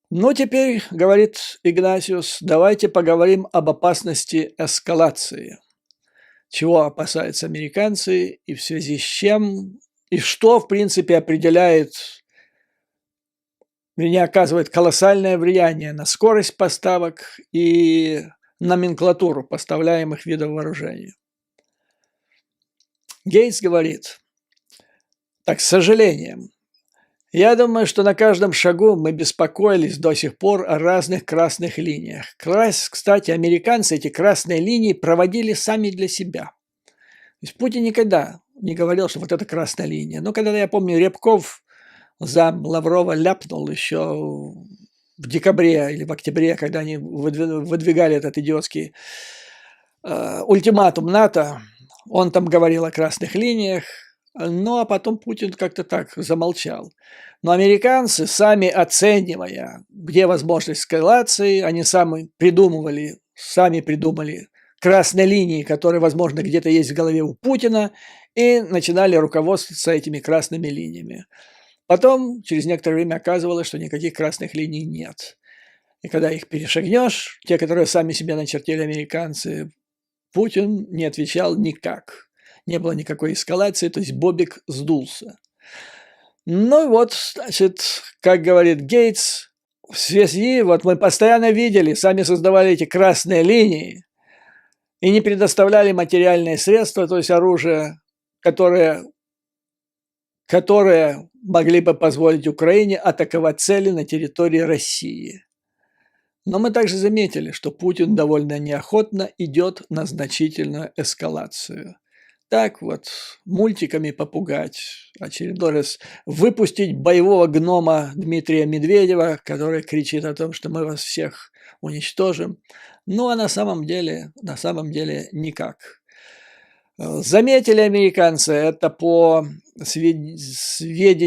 Ну, теперь, говорит Игнатиус, давайте поговорим об опасности эскалации. Чего опасаются американцы и в связи с чем, и что, в принципе, определяет, вернее, оказывает колоссальное влияние на скорость поставок и номенклатуру поставляемых видов вооружения. Гейтс говорит, так, с сожалением, я думаю, что на каждом шагу мы беспокоились до сих пор о разных красных линиях. Кстати, американцы эти красные линии проводили сами для себя. То есть Путин никогда не говорил, что вот это красная линия. Но когда, я помню, Рябков зам Лаврова ляпнул еще в декабре или в октябре, когда они выдвигали этот идиотский ультиматум НАТО, он там говорил о красных линиях, ну а потом Путин как-то так замолчал. Но американцы, сами оценивая, где возможность эскалации, они сами придумали красные линии, которые, возможно, где-то есть в голове у Путина, и начинали руководствоваться этими красными линиями. Потом, через некоторое время, оказывалось, что никаких красных линий нет. И когда их перешагнешь, те, которые сами себе начертили американцы, Путин не отвечал никак. Не было никакой эскалации, то есть Бобик сдулся. Ну вот, значит, как говорит Гейтс, в связи, вот мы постоянно видели, сами создавали эти красные линии и не предоставляли материальные средства, то есть оружие, которые могли бы позволить Украине атаковать цели на территории России. Но мы также заметили, что Путин довольно неохотно идет на значительную эскалацию. Так вот, мультиками попугать, очередной раз выпустить боевого гнома Дмитрия Медведева, который кричит о том, что мы вас всех уничтожим. Ну а на самом деле никак. Заметили американцы это по сведению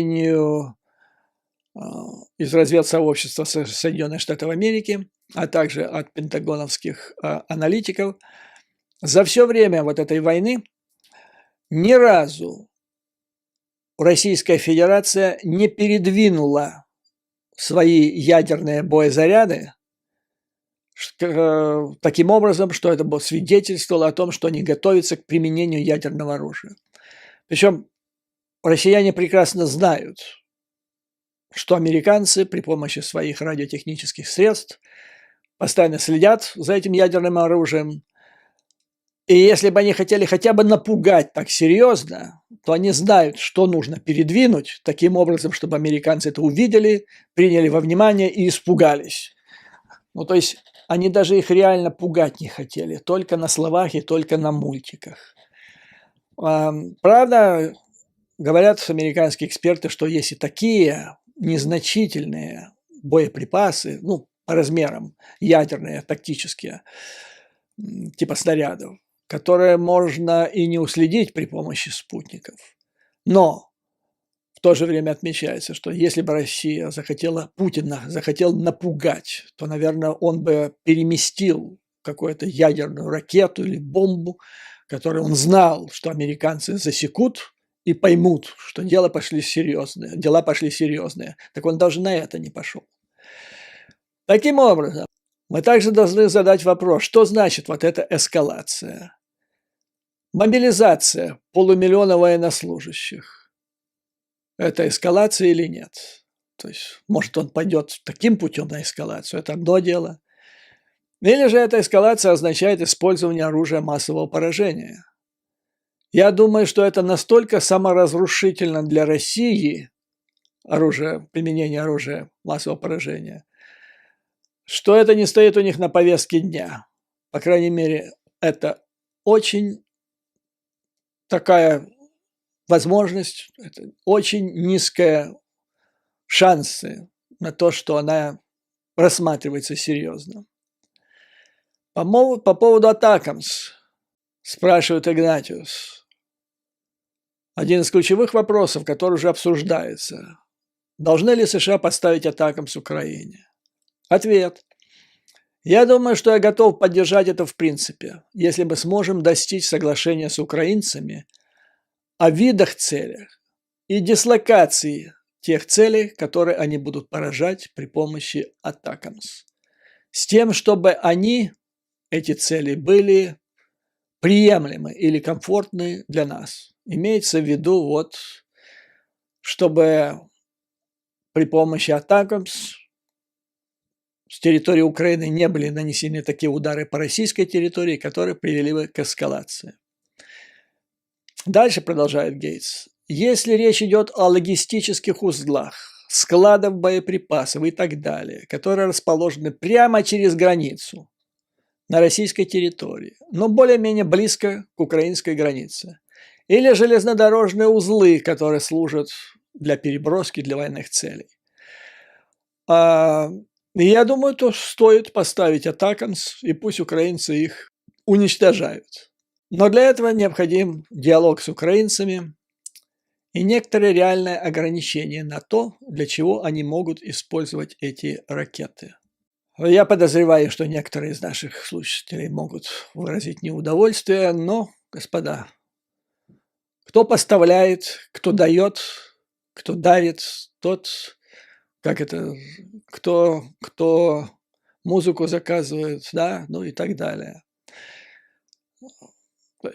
из разведсообщества Соединенных Штатов Америки, а также от пентагоновских аналитиков. За все время вот этой войны ни разу Российская Федерация не передвинула свои ядерные боезаряды таким образом, что это свидетельствовало о том, что они готовятся к применению ядерного оружия. Причем россияне прекрасно знают, что американцы при помощи своих радиотехнических средств постоянно следят за этим ядерным оружием. И если бы они хотели хотя бы напугать так серьезно, то они знают, что нужно передвинуть таким образом, чтобы американцы это увидели, приняли во внимание и испугались. Ну, то есть они даже их реально пугать не хотели, только на словах и только на мультиках. Правда, говорят американские эксперты, что есть и такие незначительные боеприпасы, ну, по размерам, ядерные, тактические, типа снарядов, которые можно и не уследить при помощи спутников. Но в то же время отмечается, что если бы Россия Путин захотел напугать, то, наверное, он бы переместил какую-то ядерную ракету или бомбу, которую он знал, что американцы засекут и поймут, что дела пошли серьезные. Так он даже на это не пошел. Таким образом, мы также должны задать вопрос, что значит вот эта эскалация? Мобилизация полумиллиона военнослужащих. Это эскалация или нет? То есть, может, он пойдет таким путем на эскалацию, это одно дело. Или же эта эскалация означает использование оружия массового поражения. Я думаю, что это настолько саморазрушительно для России, применение оружия массового поражения, что это не стоит у них на повестке дня. По крайней мере, это очень такая возможность, это очень низкие шансы на то, что она рассматривается серьезно. По поводу Атакамс спрашивает Игнатиус. Один из ключевых вопросов, который уже обсуждается. Должны ли США поставить Атакамс Украине? Ответ. Я думаю, что я готов поддержать это в принципе, если мы сможем достичь соглашения с украинцами о видах целях и дислокации тех целей, которые они будут поражать при помощи Атакамс. С тем, чтобы эти цели, были приемлемы или комфортны для нас. Имеется в виду, вот, чтобы при помощи Атакамс с территории Украины не были нанесены такие удары по российской территории, которые привели бы к эскалации. Дальше продолжает Гейтс. Если речь идет о логистических узлах, складах боеприпасов и так далее, которые расположены прямо через границу на российской территории, но более-менее близко к украинской границе, или железнодорожные узлы, которые служат для переброски, для военных целей. Я думаю, то стоит поставить Атакамс, и пусть украинцы их уничтожают. Но для этого необходим диалог с украинцами и некоторые реальные ограничения на то, для чего они могут использовать эти ракеты. Я подозреваю, что некоторые из наших слушателей могут выразить неудовольствие, но, господа, кто поставляет, кто дает, кто дарит, тот, кто музыку заказывает, да, ну и так далее.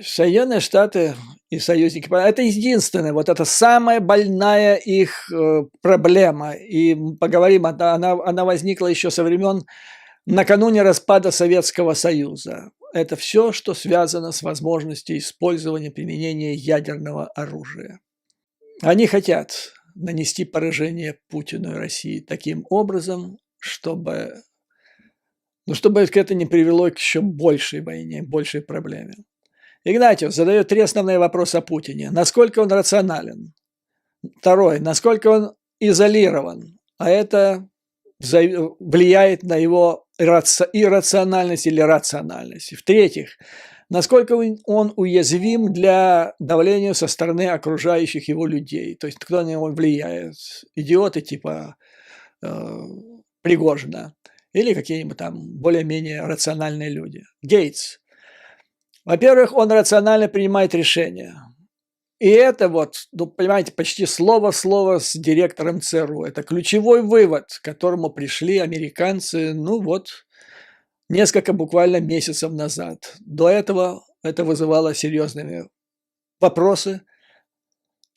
Соединенные Штаты и союзники, это единственная, вот это самая больная их проблема. И поговорим, она возникла еще со времен накануне распада Советского Союза. Это все, что связано с возможностью использования, применения ядерного оружия. Они хотят нанести поражение Путину и России таким образом, чтобы это не привело к еще большей войне, большей проблеме. Игнатьев задает три основные вопроса о Путине. Насколько он рационален? Второй. Насколько он изолирован? А это влияет на его иррациональность или рациональность. В-третьих, насколько он уязвим для давления со стороны окружающих его людей. То есть, кто на него влияет? Идиоты типа Пригожина или какие-нибудь там более-менее рациональные люди. Гейтс. Во-первых, он рационально принимает решения. И это вот, понимаете, почти слово в слово с директором ЦРУ. Это ключевой вывод, к которому пришли американцы, несколько буквально месяцев назад. До этого это вызывало серьезные вопросы,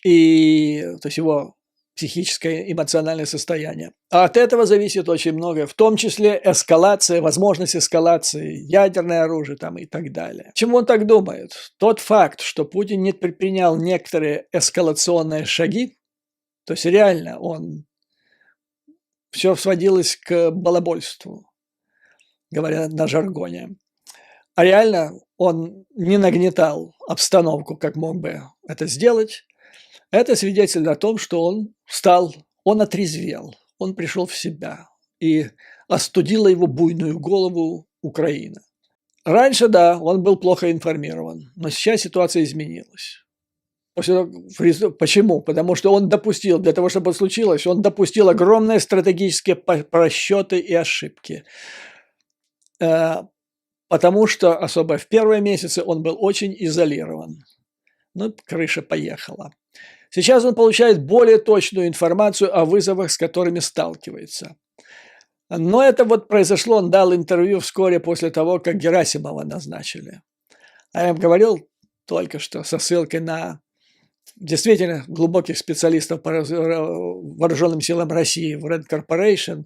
то есть его психическое, эмоциональное состояние. А от этого зависит очень многое, в том числе эскалация, возможность эскалации, ядерное оружие там и так далее. Почему он так думает? Тот факт, что Путин не предпринял некоторые эскалационные шаги, то есть реально все сводилось к балабольству, говоря на жаргоне. А реально он не нагнетал обстановку, как мог бы это сделать. Это свидетельствует о том, что он отрезвел, он пришел в себя, и остудила его буйную голову Украина. Раньше, да, он был плохо информирован, но сейчас ситуация изменилась. Почему? Потому что он допустил, для того, чтобы это случилось, он допустил огромные стратегические просчеты и ошибки. Потому что, особо в первые месяцы, он был очень изолирован. Крыша поехала. Сейчас он получает более точную информацию о вызовах, с которыми сталкивается. Но это произошло, он дал интервью вскоре после того, как Герасимова назначили. А я говорил только что со ссылкой на действительно глубоких специалистов по вооруженным силам России в Red Corporation,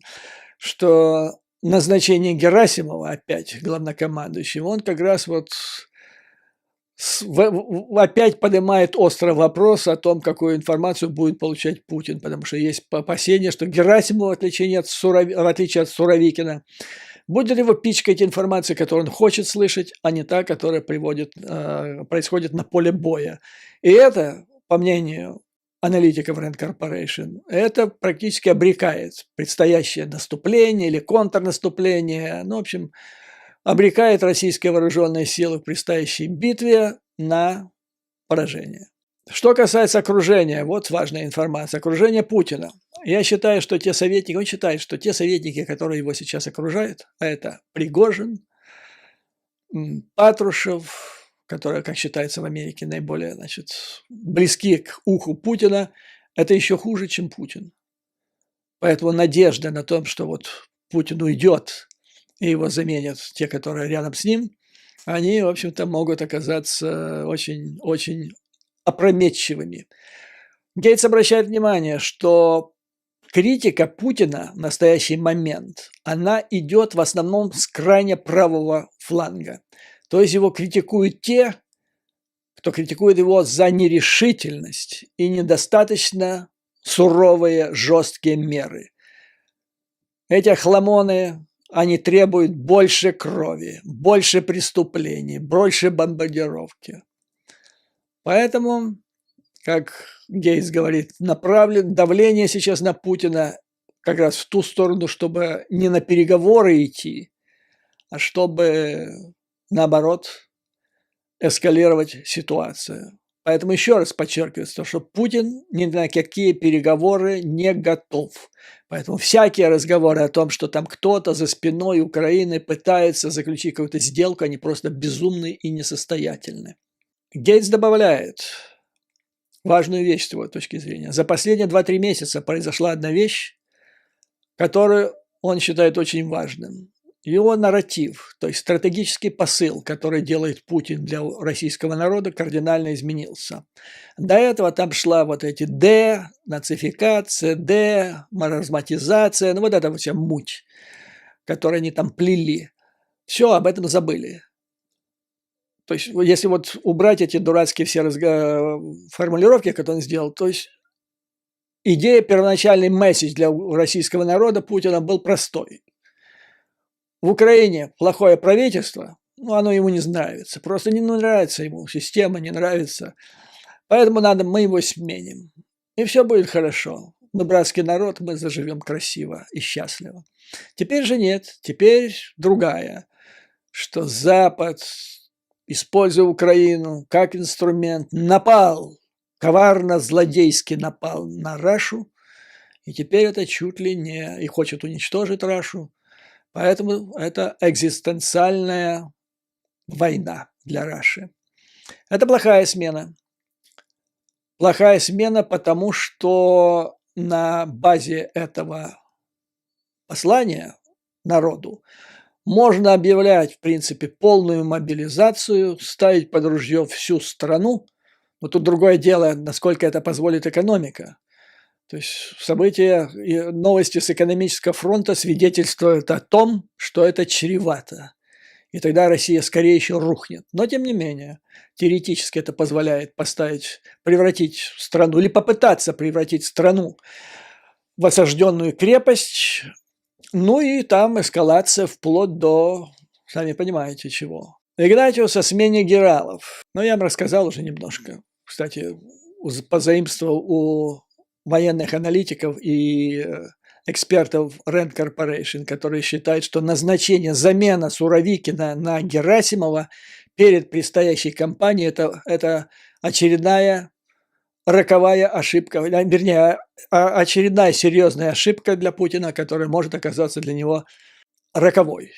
что назначение Герасимова опять главнокомандующим, он как раз опять поднимает острый вопрос о том, какую информацию будет получать Путин, потому что есть опасения, что Герасимов, в отличие от Суровикина, будет его пичкать информацией, которую он хочет слышать, а не та, которая происходит на поле боя. И это, по мнению аналитиков Rand Corporation, это практически обрекает предстоящее наступление или контрнаступление, в общем, обрекает российские вооруженные силы в предстоящей битве на поражение. Что касается окружения, вот важная информация. Окружение Путина. Я считаю, что те советники, он считает, что те советники, которые его сейчас окружают, а это Пригожин, Патрушев, которые, как считается в Америке, наиболее близки к уху Путина, это еще хуже, чем Путин. Поэтому надежда на том, что вот Путин уйдет и его заменят те, которые рядом с ним, они, в общем-то, могут оказаться очень опрометчивыми. Гейтс обращает внимание, что критика Путина в настоящий момент, она идет в основном с крайне правого фланга. То есть его критикуют те, кто критикует его за нерешительность и недостаточно суровые, жесткие меры. Эти охламоны, они требуют больше крови, больше преступлений, больше бомбардировки. Поэтому, как Гейтс говорит, направлен давление сейчас на Путина как раз в ту сторону, чтобы не на переговоры идти, а чтобы, наоборот, эскалировать ситуацию. Поэтому еще раз подчеркивается, что Путин ни на какие переговоры не готов. Поэтому всякие разговоры о том, что там кто-то за спиной Украины пытается заключить какую-то сделку, они просто безумны и несостоятельны. Гейтс добавляет важную вещь с его точки зрения. За последние 2-3 месяца произошла одна вещь, которую он считает очень важным. Его нарратив, то есть стратегический посыл, который делает Путин для российского народа, кардинально изменился. До этого там шла вот эти денацификация, демаразматизация, ну вот эта вся муть, которую они там плели. Все, об этом забыли. То есть, если вот убрать эти дурацкие все формулировки, которые он сделал, то есть идея, первоначальный месседж для российского народа Путина был простой. В Украине плохое правительство, ну, оно ему не нравится, просто не нравится ему, система не нравится, поэтому мы его сменим, и все будет хорошо. Мы братский народ, мы заживем красиво и счастливо. Теперь же нет, теперь другая, что Запад, используя Украину как инструмент, напал, коварно, злодейски напал на Рашу, и теперь это чуть ли не, и хочет уничтожить Рашу. Поэтому это экзистенциальная война для Раши. Это плохая смена. Плохая смена, потому что на базе этого послания народу можно объявлять, в принципе, полную мобилизацию, ставить под ружье всю страну. Но тут другое дело, насколько это позволит экономика. То есть события и новости с экономического фронта свидетельствуют о том, что это чревато. И тогда Россия скорее еще рухнет. Но тем не менее, теоретически это позволяет превратить страну или попытаться превратить страну в осажденную крепость. Ну и там эскалация вплоть до, сами понимаете, чего. Игнатьевс о смене генералов. Но я вам рассказал уже немножко. Кстати, позаимствовал у военных аналитиков и экспертов Rand Corporation, которые считают, что назначение, замена Суровикина на Герасимова перед предстоящей кампанией – это очередная роковая ошибка, вернее, очередная серьезная ошибка для Путина, которая может оказаться для него роковой.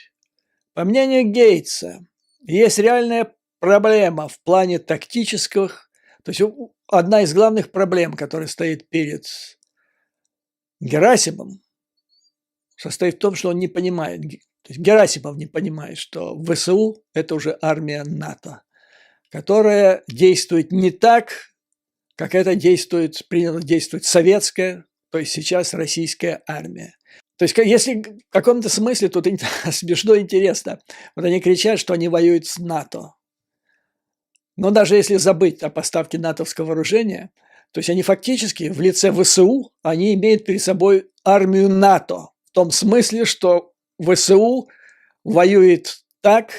По мнению Гейтса, есть реальная проблема в плане тактических, то есть одна из главных проблем, которая стоит перед Герасимовым, состоит в том, что он не понимает, то есть Герасимов не понимает, что ВСУ – это уже армия НАТО, которая действует не так, как это принято действовать советская, то есть сейчас российская армия. То есть, если в каком-то смысле тут смешно и интересно, вот они кричат, что они воюют с НАТО. Но даже если забыть о поставке натовского вооружения, то есть они фактически в лице ВСУ, они имеют перед собой армию НАТО. В том смысле, что ВСУ воюет так,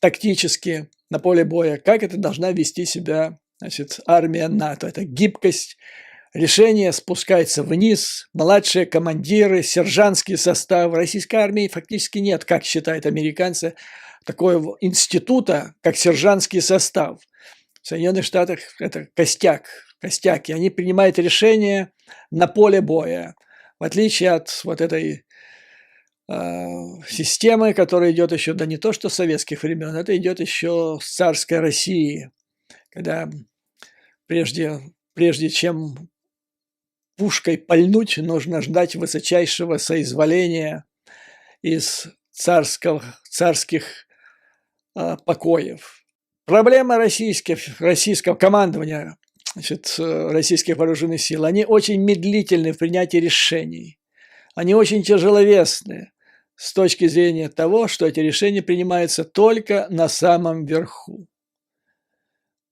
тактически, на поле боя, как это должна вести себя, значит, армия НАТО. Это гибкость, решение спускается вниз, младшие командиры, сержантский состав. В российской армии фактически нет, как считают американцы, такого института, как сержантский состав. В Соединенных Штатах это костяк, и они принимают решения на поле боя, в отличие от вот этой системы, которая идет еще, да не то что с советских времен, это идет еще с царской России, когда прежде чем пушкой пальнуть, нужно ждать высочайшего соизволения из царских покоев. Проблема российского командования, российских вооруженных сил, они очень медлительны в принятии решений. Они очень тяжеловесны с точки зрения того, что эти решения принимаются только на самом верху.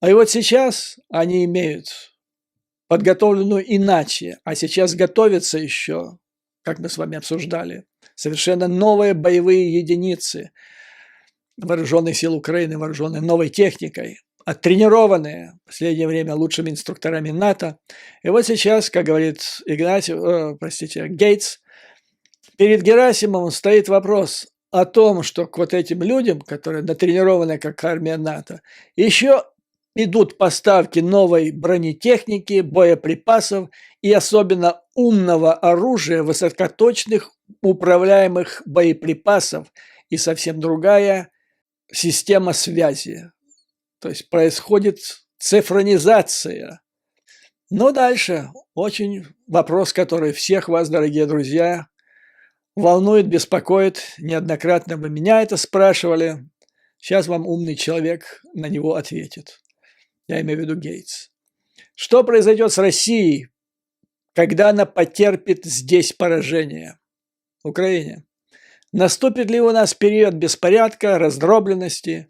А и вот сейчас они имеют подготовленную иначе, а сейчас готовятся еще, как мы с вами обсуждали, совершенно новые боевые единицы вооруженных сил Украины, вооруженные новой техникой, оттренированные в последнее время лучшими инструкторами НАТО. И вот сейчас, как говорит Гейтс, перед Герасимовым стоит вопрос о том, что к вот этим людям, которые натренированы как армия НАТО, еще идут поставки новой бронетехники, боеприпасов и особенно умного оружия, высокоточных управляемых боеприпасов и совсем другая система связи. То есть происходит цифронизация. Но дальше очень вопрос, который всех вас, дорогие друзья, волнует, беспокоит. Неоднократно вы меня это спрашивали. Сейчас вам умный человек на него ответит. Я имею в виду Гейтс. Что произойдет с Россией, когда она потерпит здесь поражение? В Украине. Наступит ли у нас период беспорядка, раздробленности?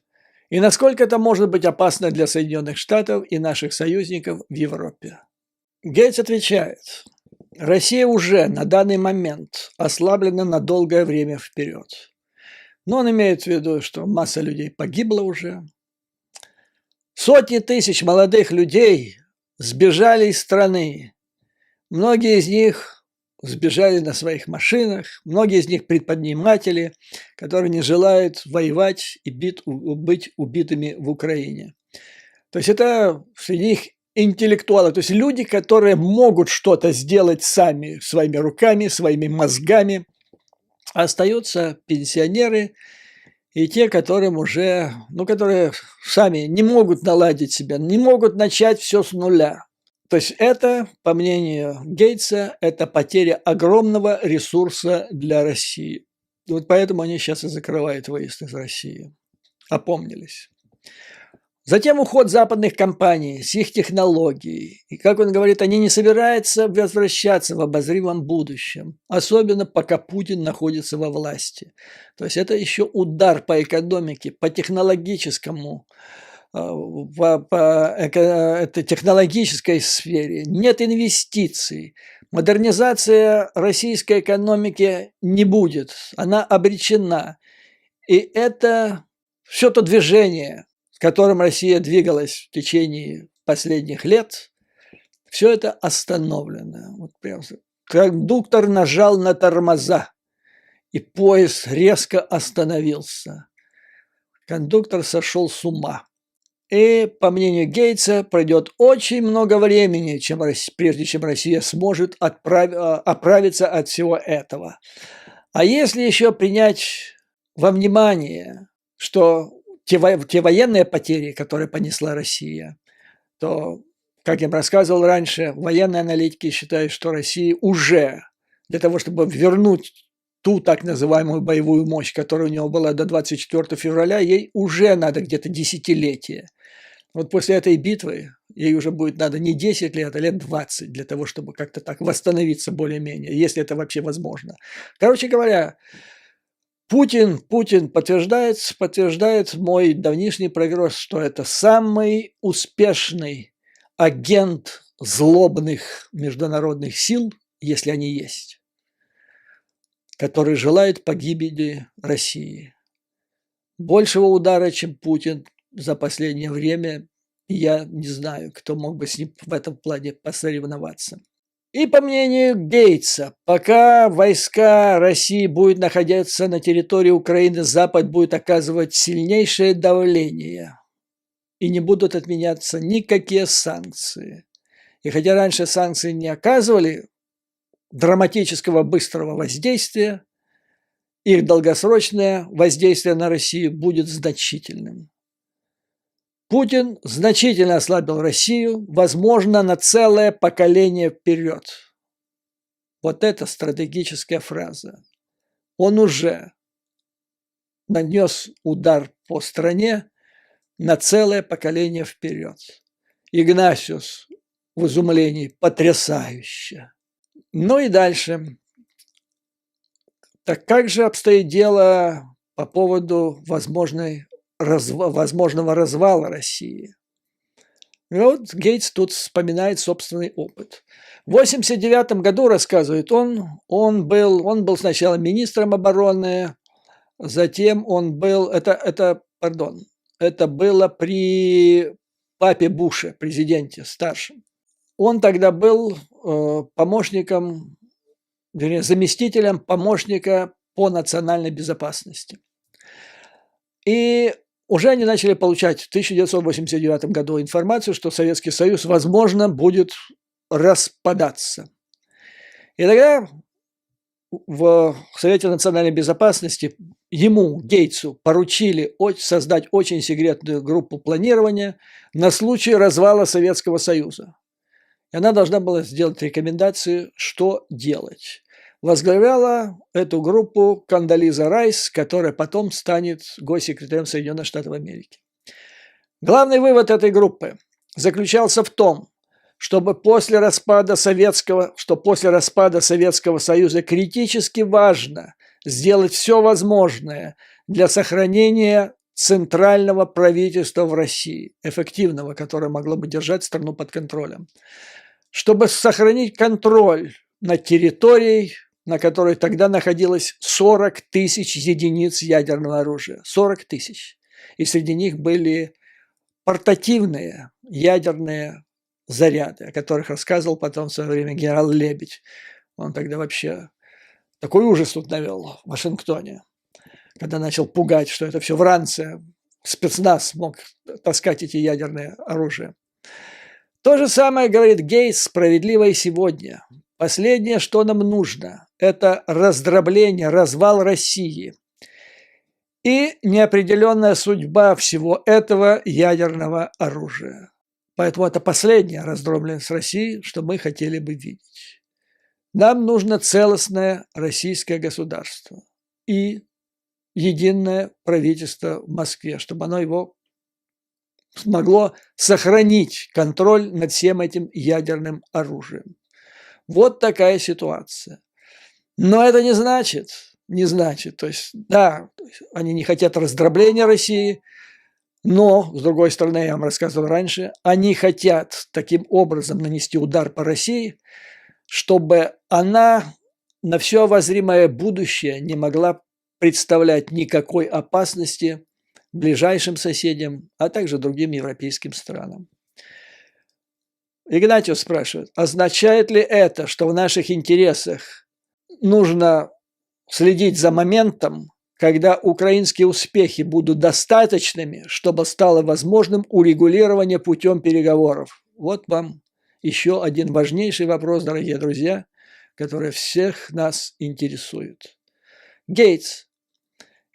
И насколько это может быть опасно для Соединенных Штатов и наших союзников в Европе? Гейтс отвечает. Россия уже на данный момент ослаблена на долгое время вперед. Но он имеет в виду, что масса людей погибла уже. Сотни тысяч молодых людей сбежали из страны. Многие из них сбежали на своих машинах, многие из них предприниматели, которые не желают воевать и быть убитыми в Украине. То есть это среди них интеллектуалы, то есть люди, которые могут что-то сделать сами, своими руками, своими мозгами. Остаются пенсионеры и те, которым уже, которые сами не могут наладить себя, не могут начать все с нуля. То есть это, по мнению Гейтса, это потеря огромного ресурса для России. Вот поэтому они сейчас и закрывают выезд из России. Опомнились. Затем уход западных компаний с их технологией. И, как он говорит, они не собираются возвращаться в обозримом будущем, особенно пока Путин находится во власти. То есть это еще удар по экономике, по технологическому, это технологической сфере. Нет инвестиций. Модернизация российской экономики не будет. Она обречена. И это все то движение, с которым Россия двигалась в течение последних лет, все это остановлено. Вот прям кондуктор нажал на тормоза, и поезд резко остановился. Кондуктор сошел с ума. И, по мнению Гейтса, пройдет очень много времени, прежде чем Россия сможет оправиться от всего этого. А если еще принять во внимание, что те военные потери, которые понесла Россия, то, как я рассказывал раньше, военные аналитики считают, что Россия уже для того, чтобы вернуть ту так называемую боевую мощь, которая у него была до 24 февраля, ей уже надо где-то десятилетие. Вот после этой битвы ей уже будет надо не 10 лет, а лет 20 для того, чтобы как-то так восстановиться более-менее, если это вообще возможно. Короче говоря, Путин подтверждает мой давнишний прогноз, что это самый успешный агент злобных международных сил, если они есть, который желает погибели России. Большего удара, чем Путин, за последнее время я не знаю, кто мог бы с ним в этом плане посоревноваться. И по мнению Гейтса, пока войска России будут находиться на территории Украины, Запад будет оказывать сильнейшее давление. И не будут отменяться никакие санкции. И хотя раньше санкции не оказывали драматического быстрого воздействия, их долгосрочное воздействие на Россию будет значительным. Путин значительно ослабил Россию, возможно, на целое поколение вперед. вот эта стратегическая фраза, он уже нанес удар по стране на целое поколение вперед. Игнасиус в изумлении: потрясающе. Ну и дальше. Так как же обстоит дело по поводу возможного развала России? И вот Гейтс тут вспоминает собственный опыт. В 1989 году, рассказывает он был сначала министром обороны, затем он был, это было при папе Буше, президенте старшем. Он тогда был помощником, вернее, заместителем помощника по национальной безопасности. И уже они начали получать в 1989 году информацию, что Советский Союз, возможно, будет распадаться. И тогда в Совете национальной безопасности ему, Гейтсу, поручили создать очень секретную группу планирования на случай развала Советского Союза. И она должна была сделать рекомендации, что делать. Возглавляла эту группу Кондолиза Райс, которая потом станет госсекретарем Соединенных Штатов Америки. Главный вывод этой группы заключался в том, что после распада Советского Союза критически важно сделать все возможное для сохранения центрального правительства в России, эффективного, которое могло бы держать страну под контролем. Чтобы сохранить контроль над территорией, на которой тогда находилось 40 тысяч единиц ядерного оружия. 40 тысяч. И среди них были портативные ядерные заряды, о которых рассказывал потом в свое время генерал Лебедь. Он тогда вообще такой ужас тут навел в Вашингтоне, когда начал пугать, что это все вранцы, спецназ мог таскать эти ядерные оружия. То же самое говорит Гейтс, справедливо и сегодня. Последнее, что нам нужно, это раздробление, развал России и неопределенная судьба всего этого ядерного оружия. Поэтому это последняя раздробленность России, что мы хотели бы видеть. Нам нужно целостное российское государство и единое правительство в Москве, чтобы оно его смогло сохранить контроль над всем этим ядерным оружием. Вот такая ситуация. Но это не значит, то есть, да, они не хотят раздробления России, но, с другой стороны, я вам рассказывал раньше, они хотят таким образом нанести удар по России, чтобы она на все обозримое будущее не могла представлять никакой опасности ближайшим соседям, а также другим европейским странам. Игнатьев спрашивает, означает ли это, что в наших интересах нужно следить за моментом, когда украинские успехи будут достаточными, чтобы стало возможным урегулирование путем переговоров? Вот вам еще один важнейший вопрос, дорогие друзья, который всех нас интересует. Гейтс.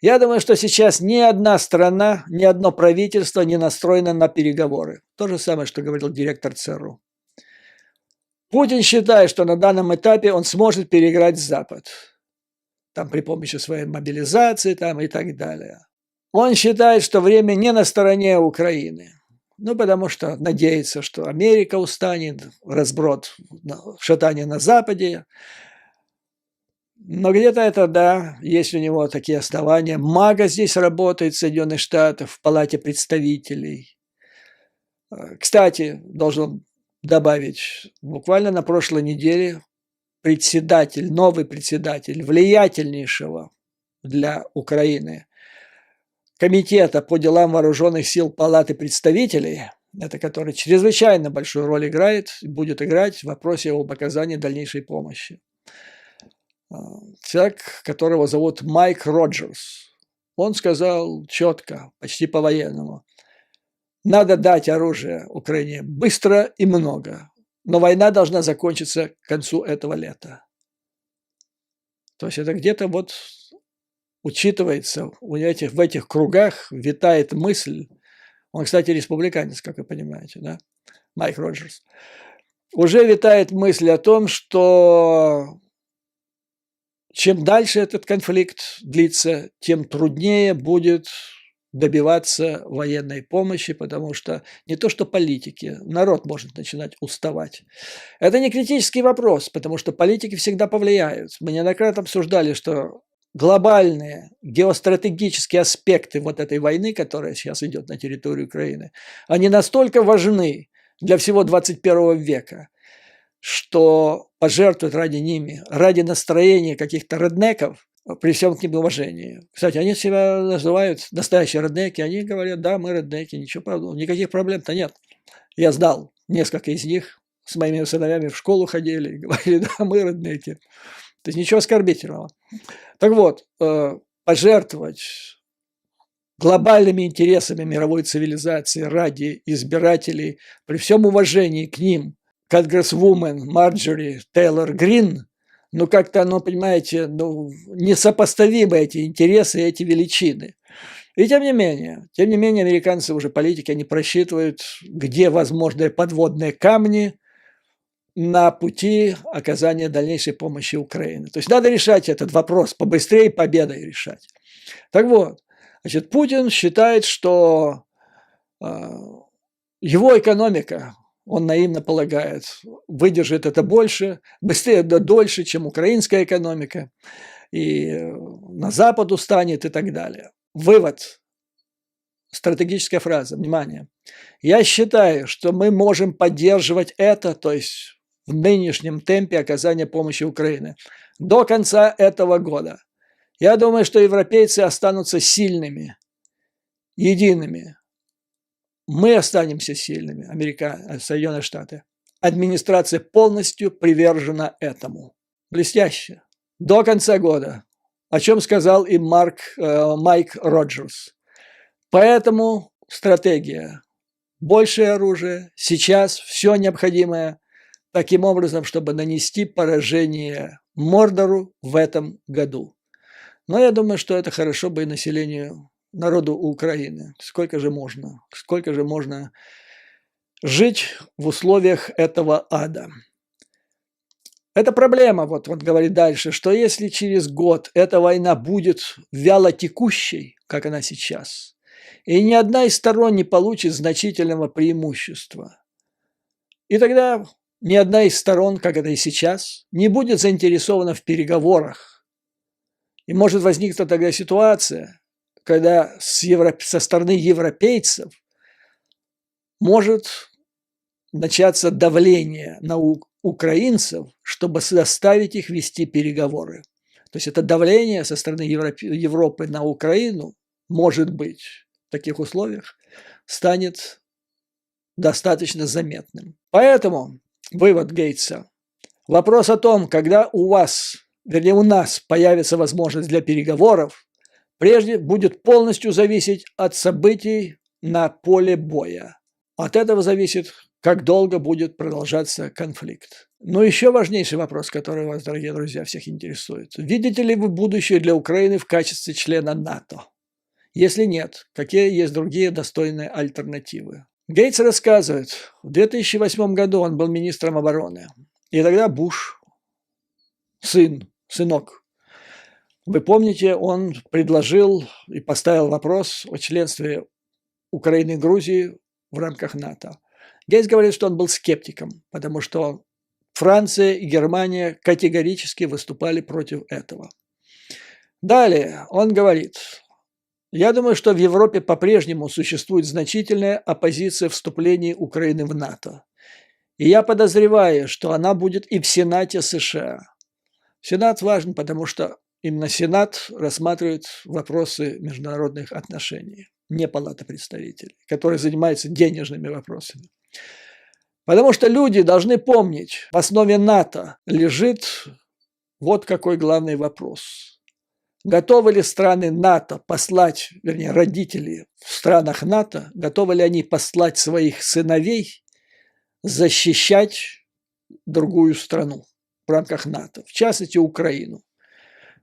Я думаю, что сейчас ни одна страна, ни одно правительство не настроено на переговоры. То же самое, что говорил директор ЦРУ. Путин считает, что на данном этапе он сможет переиграть Запад. Там при помощи своей мобилизации там, и так далее. Он считает, что время не на стороне Украины. Ну, потому что надеется, что Америка устанет, разброд, шатание на Западе. Но где-то это, да, есть у него такие основания. МАГА здесь работает в Соединенных Штатах, в Палате представителей. Кстати, должен добавить, буквально на прошлой неделе новый председатель влиятельнейшего для Украины Комитета по делам вооруженных сил Палаты представителей, это который чрезвычайно большую роль играет, будет играть в вопросе об оказании дальнейшей помощи. Человек, которого зовут Майк Роджерс, он сказал четко, почти по-военному, надо дать оружие Украине быстро и много, но война должна закончиться к концу этого лета. То есть это где-то вот учитывается, в этих кругах витает мысль, он, кстати, республиканец, как вы понимаете, да, Майк Роджерс, уже витает мысль о том, что чем дальше этот конфликт длится, тем труднее будет добиваться военной помощи, потому что не то что политики, народ может начинать уставать. Это не критический вопрос, потому что политики всегда повлияют. Мы неоднократно обсуждали, что глобальные геостратегические аспекты вот этой войны, которая сейчас идет на территории Украины, они настолько важны для всего 21 века, что пожертвовать ради ними, ради настроения каких-то реднеков, при всем к ним уважении. Кстати, они себя называют настоящие реднеки, они говорят, да, мы реднеки, ничего правда, никаких проблем-то нет. Я знал несколько из них, с моими сыновьями в школу ходили и говорили, да, мы реднеки. То есть ничего оскорбительного. Так вот, пожертвовать глобальными интересами мировой цивилизации ради избирателей, при всем уважении к ним, конгрессвумен Марджори Тейлор Грин, ну как-то оно, понимаете, несопоставимы эти интересы, эти величины. И тем не менее, американцы уже политики, они просчитывают, где возможные подводные камни на пути оказания дальнейшей помощи Украине. То есть надо решать этот вопрос побыстрее, победой решать. Так вот, значит, Путин считает, что его экономика, он наивно полагает, выдержит это больше, быстрее, да дольше, чем украинская экономика, и на Запад устанет и так далее. Вывод. Стратегическая фраза. Внимание. Я считаю, что мы можем поддерживать это, то есть в нынешнем темпе оказания помощи Украине, до конца этого года. Я думаю, что европейцы останутся сильными, едиными. Мы останемся сильными, Соединенные Штаты. Администрация полностью привержена этому. Блестяще. До конца года. О чем сказал и Майк Роджерс. Поэтому стратегия. Большее оружие. Сейчас все необходимое. Таким образом, чтобы нанести поражение Мордору в этом году. Но я думаю, что это хорошо бы и населению, народу Украины. Сколько же можно жить в условиях этого ада? Это проблема, вот говорит дальше, что если через год эта война будет вяло текущей, как она сейчас, и ни одна из сторон не получит значительного преимущества, и тогда ни одна из сторон, как это и сейчас, не будет заинтересована в переговорах. И может возникнуть тогда ситуация, когда со стороны европейцев может начаться давление на украинцев, чтобы заставить их вести переговоры. То есть это давление со стороны Европы на Украину, может быть, в таких условиях станет достаточно заметным. Поэтому вывод Гейтса. Вопрос о том, когда у нас появится возможность для переговоров, прежде будет полностью зависеть от событий на поле боя. От этого зависит, как долго будет продолжаться конфликт. Но еще важнейший вопрос, который вас, дорогие друзья, всех интересует. Видите ли вы будущее для Украины в качестве члена НАТО? Если нет, какие есть другие достойные альтернативы? Гейтс рассказывает, в 2008 году он был министром обороны. И тогда Буш, сынок, вы помните, он предложил и поставил вопрос о членстве Украины и Грузии в рамках НАТО. Гейтс говорит, что он был скептиком, потому что Франция и Германия категорически выступали против этого. Далее он говорит, я думаю, что в Европе по-прежнему существует значительная оппозиция вступлению Украины в НАТО. И я подозреваю, что она будет и в Сенате США. Сенат важен, потому что именно Сенат рассматривает вопросы международных отношений, не Палата представителей, которая занимается денежными вопросами. Потому что люди должны помнить, в основе НАТО лежит вот какой главный вопрос. Готовы ли страны НАТО послать, вернее, родители в странах НАТО, готовы ли они послать своих сыновей защищать другую страну в рамках НАТО, в частности Украину?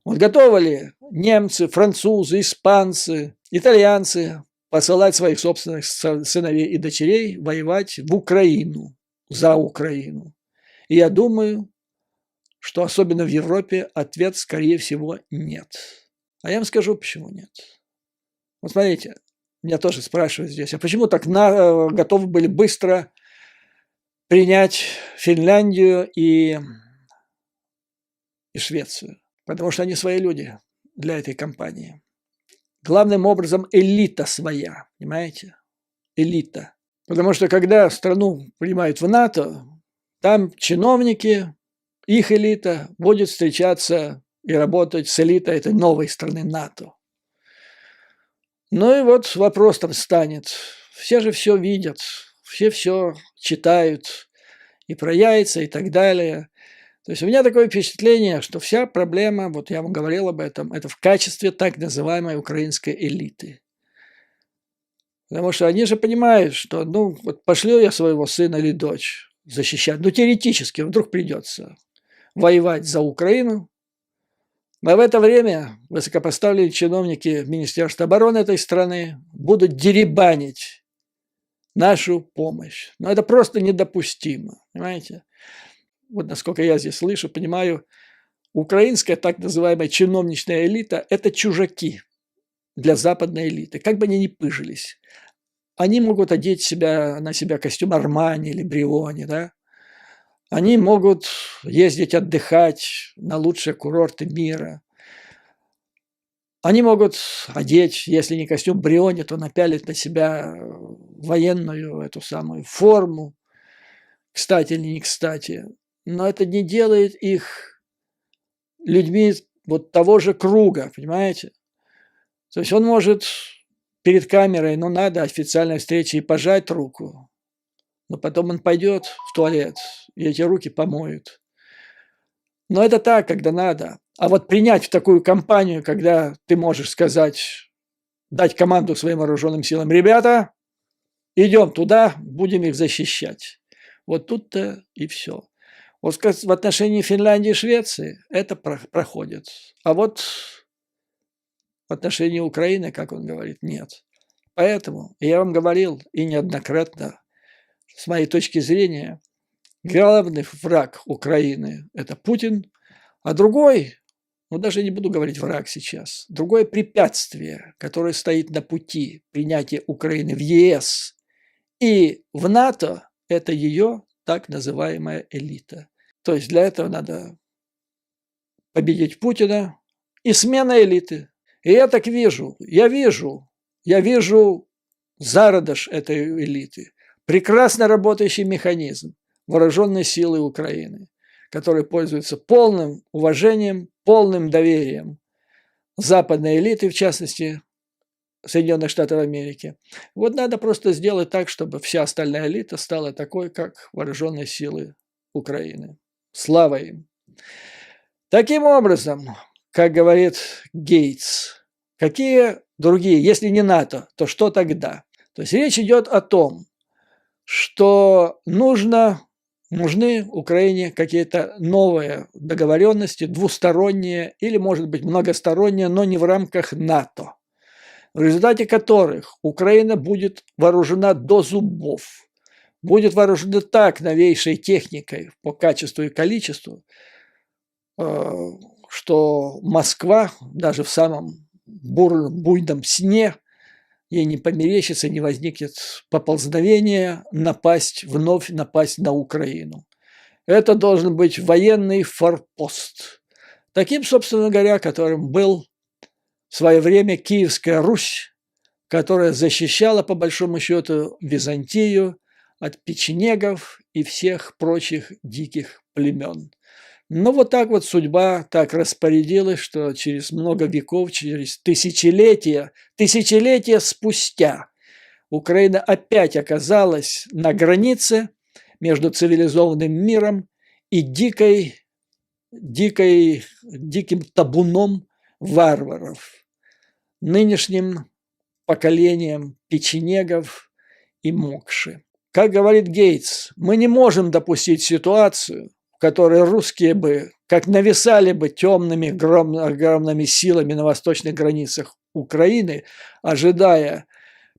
Вот готовы ли немцы, французы, испанцы, итальянцы посылать своих собственных сыновей и дочерей воевать в Украину, за Украину? И я думаю, что особенно в Европе ответ, скорее всего, нет. А я вам скажу, почему нет. Вот смотрите, меня тоже спрашивают здесь, а почему так готовы были быстро принять Финляндию и Швецию? Потому что они свои люди для этой кампании. Главным образом элита своя, понимаете? Элита. Потому что когда страну принимают в НАТО, там чиновники, их элита будет встречаться и работать с элитой этой новой страны НАТО. Ну и вот вопрос там станет. Все же все видят, все читают и про яйца и так далее. То есть у меня такое впечатление, что вся проблема, вот я вам говорил об этом, это в качестве так называемой украинской элиты. Потому что они же понимают, что, ну, вот пошлю я своего сына или дочь защищать, ну, теоретически, вдруг придется воевать за Украину, а в это время высокопоставленные чиновники Министерства обороны этой страны будут деребанить нашу помощь. Но это просто недопустимо, понимаете? Вот насколько я здесь слышу, понимаю, украинская так называемая чиновничная элита – это чужаки для западной элиты, как бы они ни пыжились. Они могут одеть на себя костюм Армани или Бриони, да? Они могут ездить отдыхать на лучшие курорты мира. Они могут одеть, если не костюм Бриони, то напялить на себя военную эту самую форму, кстати или не кстати. Но это не делает их людьми вот того же круга, понимаете? То есть он может перед камерой, ну, надо официальной встречи и пожать руку, но потом он пойдет в туалет и эти руки помоют. Но это так, когда надо. А вот принять в такую компанию, когда ты можешь сказать, дать команду своим вооруженным силам, ребята, идем туда, будем их защищать. Вот тут-то и все. Вот в отношении Финляндии и Швеции это проходит. А вот в отношении Украины, как он говорит, нет. Поэтому я вам говорил и неоднократно, с моей точки зрения, главный враг Украины – это Путин, а другой, ну даже не буду говорить враг сейчас, другое препятствие, которое стоит на пути принятия Украины в ЕС и в НАТО – это ее так называемая элита. То есть для этого надо победить Путина и смена элиты. И я так вижу, я вижу зародыш этой элиты, прекрасно работающий механизм вооруженной силы Украины, который пользуется полным уважением, полным доверием западной элиты, в частности, Соединенных Штатов Америки. Вот надо просто сделать так, чтобы вся остальная элита стала такой, как вооруженные силы Украины. Слава им! Таким образом, как говорит Гейтс, какие другие, если не НАТО, то что тогда? То есть речь идет о том, что нужны Украине какие-то новые договоренности, двусторонние или, может быть, многосторонние, но не в рамках НАТО, в результате которых Украина будет вооружена до зубов, будет вооружена так новейшей техникой по качеству и количеству, что Москва даже в самом буйном сне ей не померещится, не возникнет поползновение вновь напасть на Украину. Это должен быть военный форпост. Таким, собственно говоря, которым был в свое время Киевская Русь, которая защищала, по большому счету, Византию от печенегов и всех прочих диких племен. Но вот так вот судьба так распорядилась, что через много веков, через тысячелетия спустя Украина опять оказалась на границе между цивилизованным миром и диким табуном варваров, нынешним поколением печенегов и мокши. Как говорит Гейтс, мы не можем допустить ситуацию, в которой русские бы, как нависали бы темными огромными силами на восточных границах Украины, ожидая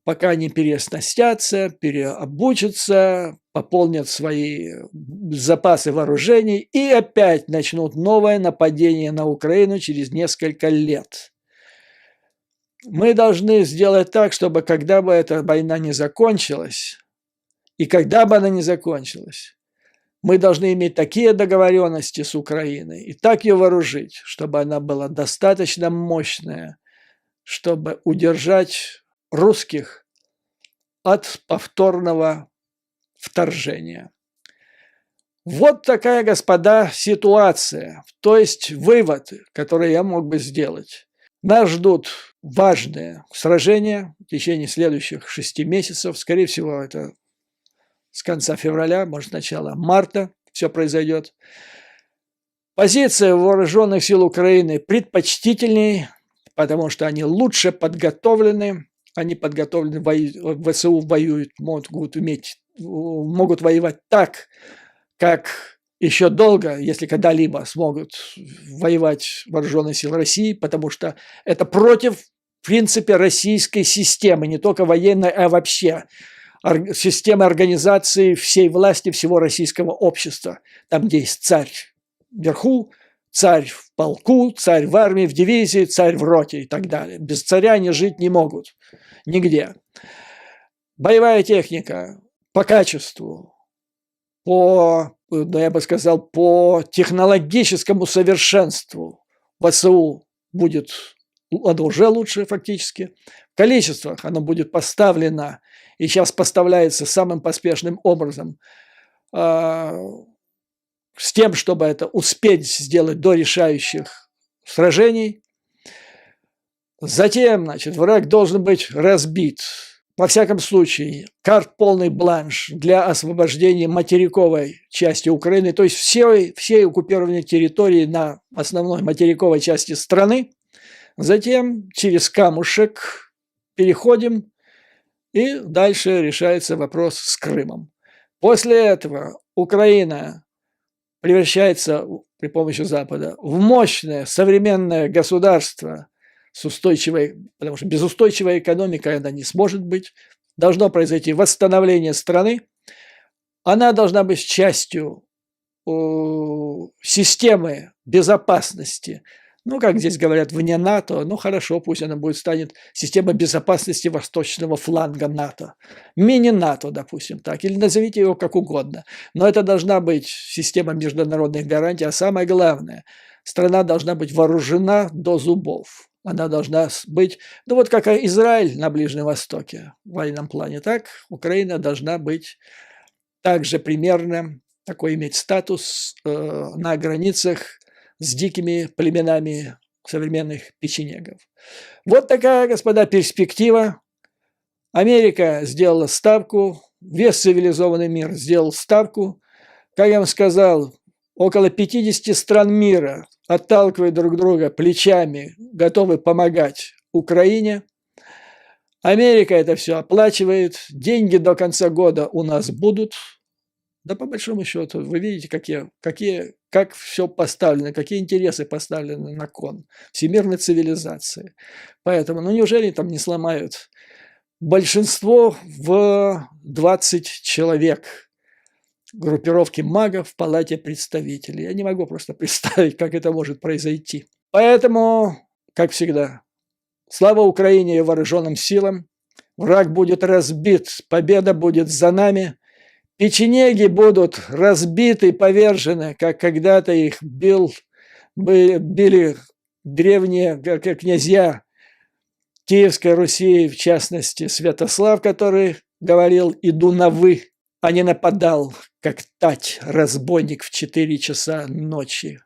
пока не переоснастятся, переобучатся, пополнят свои запасы вооружений и опять начнут новое нападение на Украину через несколько лет. Мы должны сделать так, чтобы когда бы эта война не закончилась, и когда бы она не закончилась, мы должны иметь такие договоренности с Украиной и так ее вооружить, чтобы она была достаточно мощная, чтобы удержать русских от повторного вторжения. Вот такая, господа, ситуация, то есть вывод, который я мог бы сделать. Нас ждут важные сражения в течение следующих 6 месяцев. Скорее всего, это с конца февраля, может, с начала марта все произойдет. Позиция вооруженных сил Украины предпочтительнее, потому что они лучше подготовлены. Они подготовлены, ВСУ воюют, могут воевать так, как еще долго, если когда-либо смогут воевать вооруженные силы России, потому что это против, в принципе, российской системы, не только военной, а вообще системы организации всей власти, всего российского общества. Там, где есть царь вверху, царь в полку, царь в армии, в дивизии, царь в роте и так далее. Без царя они жить не могут нигде. Боевая техника по качеству, я бы сказал, по технологическому совершенству ВСУ будет, оно уже лучше фактически. В количествах оно будет поставлено, и сейчас поставляется самым поспешным образом, с тем, чтобы это успеть сделать до решающих сражений. Затем, значит, враг должен быть разбит. Во всяком случае, карт полный бланш для освобождения материковой части Украины, то есть всей оккупированной территории на основной материковой части страны. Затем через камушек переходим, и дальше решается вопрос с Крымом. После этого Украина превращается при помощи Запада в мощное современное государство с устойчивой, потому что без устойчивой экономики она не сможет быть. Должно произойти восстановление страны. Она должна быть частью системы безопасности. Ну, как здесь говорят, вне НАТО, ну хорошо, пусть она станет системой безопасности восточного фланга НАТО. Мини-НАТО, допустим, так, или назовите его как угодно. Но это должна быть система международных гарантий, а самое главное, страна должна быть вооружена до зубов. Она должна быть, ну вот как Израиль на Ближнем Востоке в военном плане, так Украина должна быть также примерно, такой иметь статус на границах с дикими племенами современных печенегов. Вот такая, господа, перспектива. Америка сделала ставку, весь цивилизованный мир сделал ставку. Как я вам сказал, около 50 стран мира отталкивают друг друга плечами, готовы помогать Украине. Америка это все оплачивает, деньги до конца года у нас будут. Да по большому счету, вы видите, как все поставлено, какие интересы поставлены на кон всемирной цивилизации. Поэтому, ну неужели там не сломают большинство в 20 человек группировки магов в Палате представителей? Я не могу просто представить, как это может произойти. Поэтому, как всегда, слава Украине и вооруженным силам. Враг будет разбит, победа будет за нами. Печенеги будут разбиты, повержены, как когда-то их били древние князья Киевской Руси, в частности, Святослав, который говорил «иду на вы», а не нападал, как тать, разбойник в 4 часа ночи,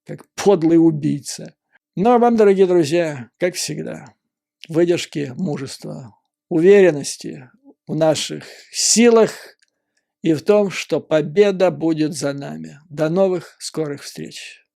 как подлый убийца. Ну а вам, дорогие друзья, как всегда, выдержки, мужества, уверенности в наших силах и в том, что победа будет за нами. До новых скорых встреч!